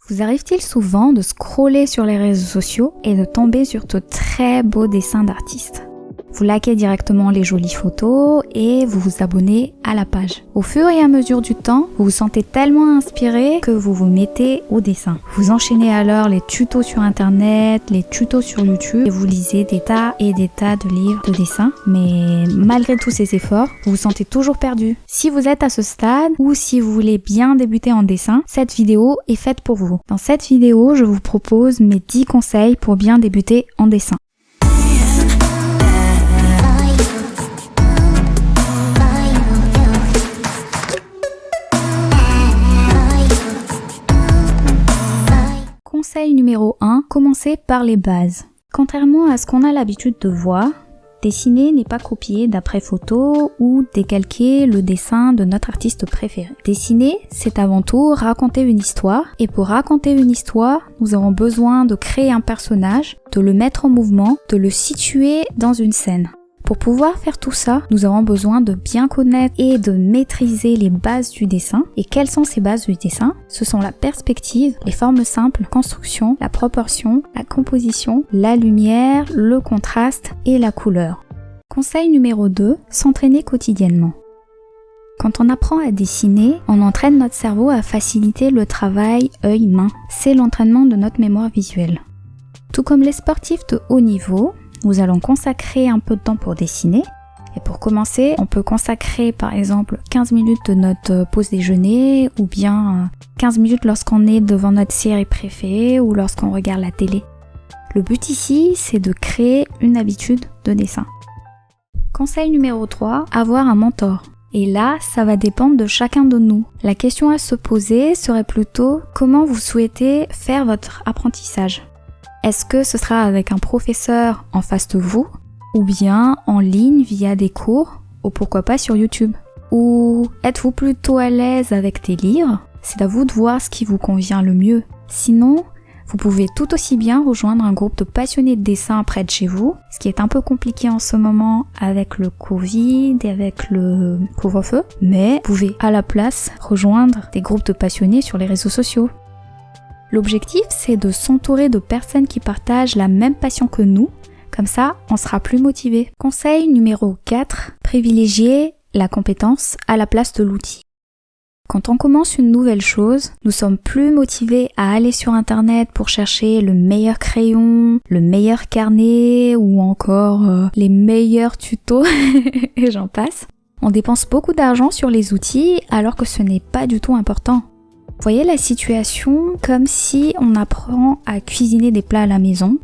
Vous arrive-t-il souvent de scroller sur les réseaux sociaux et de tomber sur de très beaux dessins d'artistes ? Vous likez directement les jolies photos et vous vous abonnez à la page. Au fur et à mesure du temps, vous vous sentez tellement inspiré que vous vous mettez au dessin. Vous enchaînez alors les tutos sur internet, les tutos sur YouTube et vous lisez des tas et des tas de livres de dessin. Mais malgré tous ces efforts, vous vous sentez toujours perdu. Si vous êtes à ce stade ou si vous voulez bien débuter en dessin, cette vidéo est faite pour vous. Dans cette vidéo, je vous propose mes 10 conseils pour bien débuter en dessin. Conseil numéro 1, commencez par les bases. Contrairement à ce qu'on a l'habitude de voir, dessiner n'est pas copier d'après photo ou décalquer le dessin de notre artiste préféré. Dessiner, c'est avant tout raconter une histoire, et pour raconter une histoire, nous avons besoin de créer un personnage, de le mettre en mouvement, de le situer dans une scène. Pour pouvoir faire tout ça, nous avons besoin de bien connaître et de maîtriser les bases du dessin. Et quelles sont ces bases du dessin ? Ce sont la perspective, les formes simples, la construction, la proportion, la composition, la lumière, le contraste et la couleur. Conseil numéro 2, s'entraîner quotidiennement. Quand on apprend à dessiner, on entraîne notre cerveau à faciliter le travail œil-main. C'est l'entraînement de notre mémoire visuelle. Tout comme les sportifs de haut niveau, nous allons consacrer un peu de temps pour dessiner. Et pour commencer, on peut consacrer par exemple 15 minutes de notre pause déjeuner ou bien 15 minutes lorsqu'on est devant notre série préférée ou lorsqu'on regarde la télé. Le but ici, c'est de créer une habitude de dessin. Conseil numéro 3, avoir un mentor. Et là, ça va dépendre de chacun de nous. La question à se poser serait plutôt comment vous souhaitez faire votre apprentissage. Est-ce que ce sera avec un professeur en face de vous ou bien en ligne via des cours ou pourquoi pas sur YouTube? Ou êtes-vous plutôt à l'aise avec des livres? C'est à vous de voir ce qui vous convient le mieux. Sinon, vous pouvez tout aussi bien rejoindre un groupe de passionnés de dessin près de chez vous, ce qui est un peu compliqué en ce moment avec le Covid et avec le couvre-feu, mais vous pouvez à la place rejoindre des groupes de passionnés sur les réseaux sociaux. L'objectif, c'est de s'entourer de personnes qui partagent la même passion que nous, comme ça, on sera plus motivé. Conseil numéro 4, privilégier la compétence à la place de l'outil. Quand on commence une nouvelle chose, nous sommes plus motivés à aller sur internet pour chercher le meilleur crayon, le meilleur carnet ou encore les meilleurs tutos, et j'en passe. On dépense beaucoup d'argent sur les outils alors que ce n'est pas du tout important. Voyez la situation comme si on apprend à cuisiner des plats à la maison.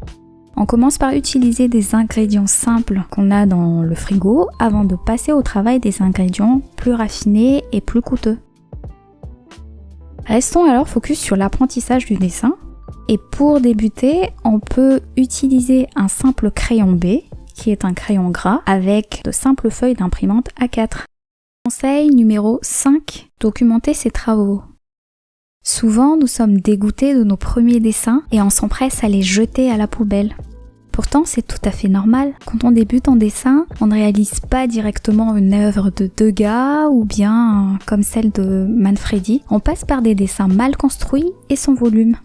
On commence par utiliser des ingrédients simples qu'on a dans le frigo avant de passer au travail des ingrédients plus raffinés et plus coûteux. Restons alors focus sur l'apprentissage du dessin. Et pour débuter, on peut utiliser un simple crayon B, qui est un crayon gras, avec de simples feuilles d'imprimante A4. Conseil numéro 5, documenter ses travaux. Souvent, nous sommes dégoûtés de nos premiers dessins et on s'empresse à les jeter à la poubelle. Pourtant, c'est tout à fait normal. Quand on débute en dessin, on ne réalise pas directement une œuvre de Degas ou bien comme celle de Manfredi. On passe par des dessins mal construits et sans volume.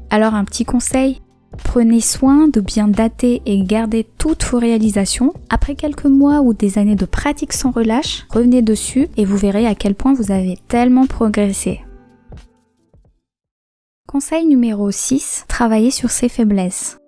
Alors un petit conseil, prenez soin de bien dater et garder toutes vos réalisations. Après quelques mois ou des années de pratique sans relâche, revenez dessus et vous verrez à quel point vous avez tellement progressé. Conseil numéro 6, travailler sur ses faiblesses.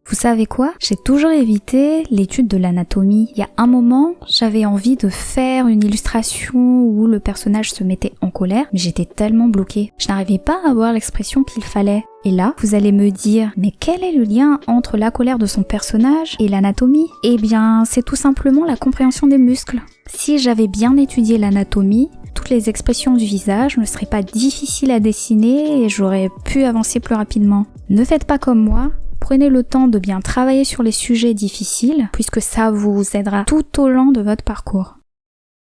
Vous savez quoi ? J'ai toujours évité l'étude de l'anatomie. Il y a un moment, j'avais envie de faire une illustration où le personnage se mettait en colère, mais j'étais tellement bloquée. Je n'arrivais pas à avoir l'expression qu'il fallait. Et là, vous allez me dire, mais quel est le lien entre la colère de son personnage et l'anatomie ? Eh bien, c'est tout simplement la compréhension des muscles. Si j'avais bien étudié l'anatomie, toutes les expressions du visage ne seraient pas difficiles à dessiner et j'aurais pu avancer plus rapidement. Ne faites pas comme moi. Prenez le temps de bien travailler sur les sujets difficiles puisque ça vous aidera tout au long de votre parcours.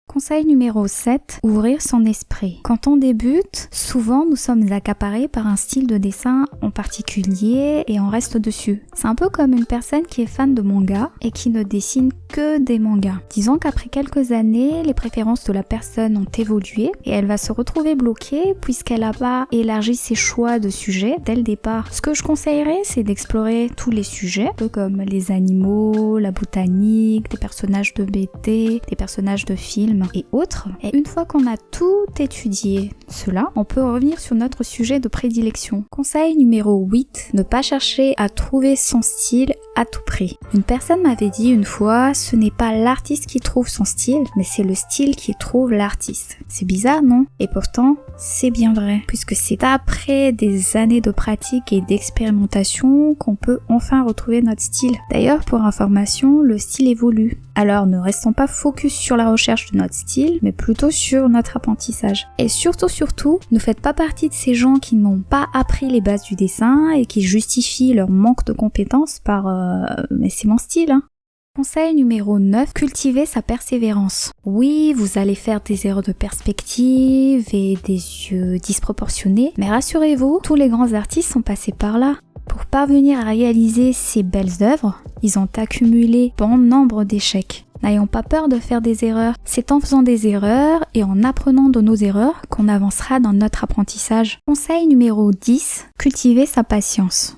Conseil numéro 7, ouvrir son esprit. Quand on débute, souvent nous sommes accaparés par un style de dessin en en particulier et on reste dessus. C'est un peu comme une personne qui est fan de manga et qui ne dessine que des mangas. Disons qu'après quelques années, les préférences de la personne ont évolué et elle va se retrouver bloquée puisqu'elle n'a pas élargi ses choix de sujets dès le départ. Ce que je conseillerais, c'est d'explorer tous les sujets, un peu comme les animaux, la botanique, des personnages de BD, des personnages de films et autres. Et une fois qu'on a tout étudié cela, on peut revenir sur notre sujet de prédilection. Conseil numéro 8, ne pas chercher à trouver son style à tout prix. Une personne m'avait dit une fois, ce n'est pas l'artiste qui trouve son style, mais c'est le style qui trouve l'artiste. C'est bizarre, non? Et pourtant, c'est bien vrai, puisque c'est après des années de pratique et d'expérimentation qu'on peut enfin retrouver notre style. D'ailleurs, pour information, le style évolue. Alors ne restons pas focus sur la recherche de notre style, mais plutôt sur notre apprentissage. Et surtout, ne faites pas partie de ces gens qui n'ont pas appris les bases du dessin et qui justifient leur manque de compétences par mais c'est mon style, hein. Conseil numéro 9, cultiver sa persévérance. Oui, vous allez faire des erreurs de perspective et des yeux disproportionnés, mais rassurez-vous, tous les grands artistes sont passés par là. Pour parvenir à réaliser ces belles œuvres, ils ont accumulé bon nombre d'échecs. N'ayons pas peur de faire des erreurs. C'est en faisant des erreurs et en apprenant de nos erreurs qu'on avancera dans notre apprentissage. Conseil numéro 10, cultiver sa patience.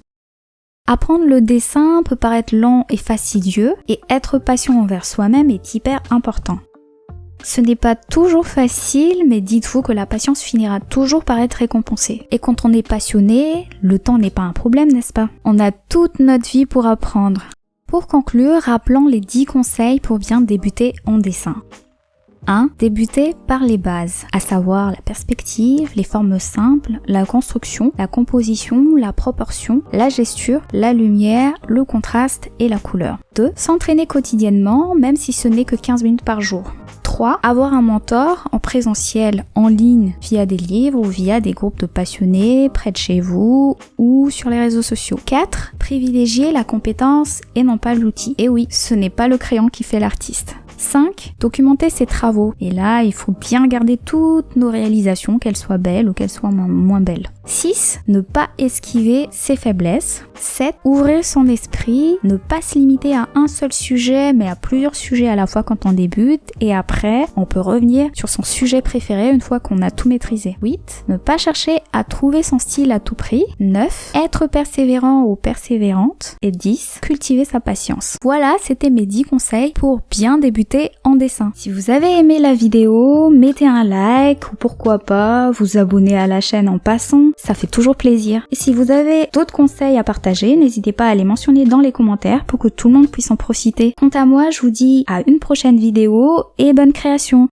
Apprendre le dessin peut paraître lent et fastidieux et être patient envers soi-même est hyper important. Ce n'est pas toujours facile, mais dites-vous que la patience finira toujours par être récompensée. Et quand on est passionné, le temps n'est pas un problème, n'est-ce pas? On a toute notre vie pour apprendre. Pour conclure, rappelons les 10 conseils pour bien débuter en dessin. 1. Débuter par les bases, à savoir la perspective, les formes simples, la construction, la composition, la proportion, la gesture, la lumière, le contraste et la couleur. 2. S'entraîner quotidiennement, même si ce n'est que 15 minutes par jour. 3. Avoir un mentor en présentiel, en ligne, via des livres ou via des groupes de passionnés près de chez vous ou sur les réseaux sociaux. 4. Privilégier la compétence et non pas l'outil. Et oui, ce n'est pas le crayon qui fait l'artiste. 5. Documenter ses travaux. Et là, il faut bien garder toutes nos réalisations, qu'elles soient belles ou qu'elles soient moins belles. 6. Ne pas esquiver ses faiblesses. 7. Ouvrir son esprit, ne pas se limiter à un seul sujet, mais à plusieurs sujets à la fois quand on débute. Et après, on peut revenir sur son sujet préféré une fois qu'on a tout maîtrisé. 8. Ne pas chercher à trouver son style à tout prix. 9. Être persévérant ou persévérante. Et 10. Cultiver sa patience. Voilà, c'était mes 10 conseils pour bien débuter en dessin. Si vous avez aimé la vidéo, mettez un like ou pourquoi pas vous abonner à la chaîne en passant, ça fait toujours plaisir. Et si vous avez d'autres conseils à partager, n'hésitez pas à les mentionner dans les commentaires pour que tout le monde puisse en profiter. Quant à moi, je vous dis à une prochaine vidéo et bonne création.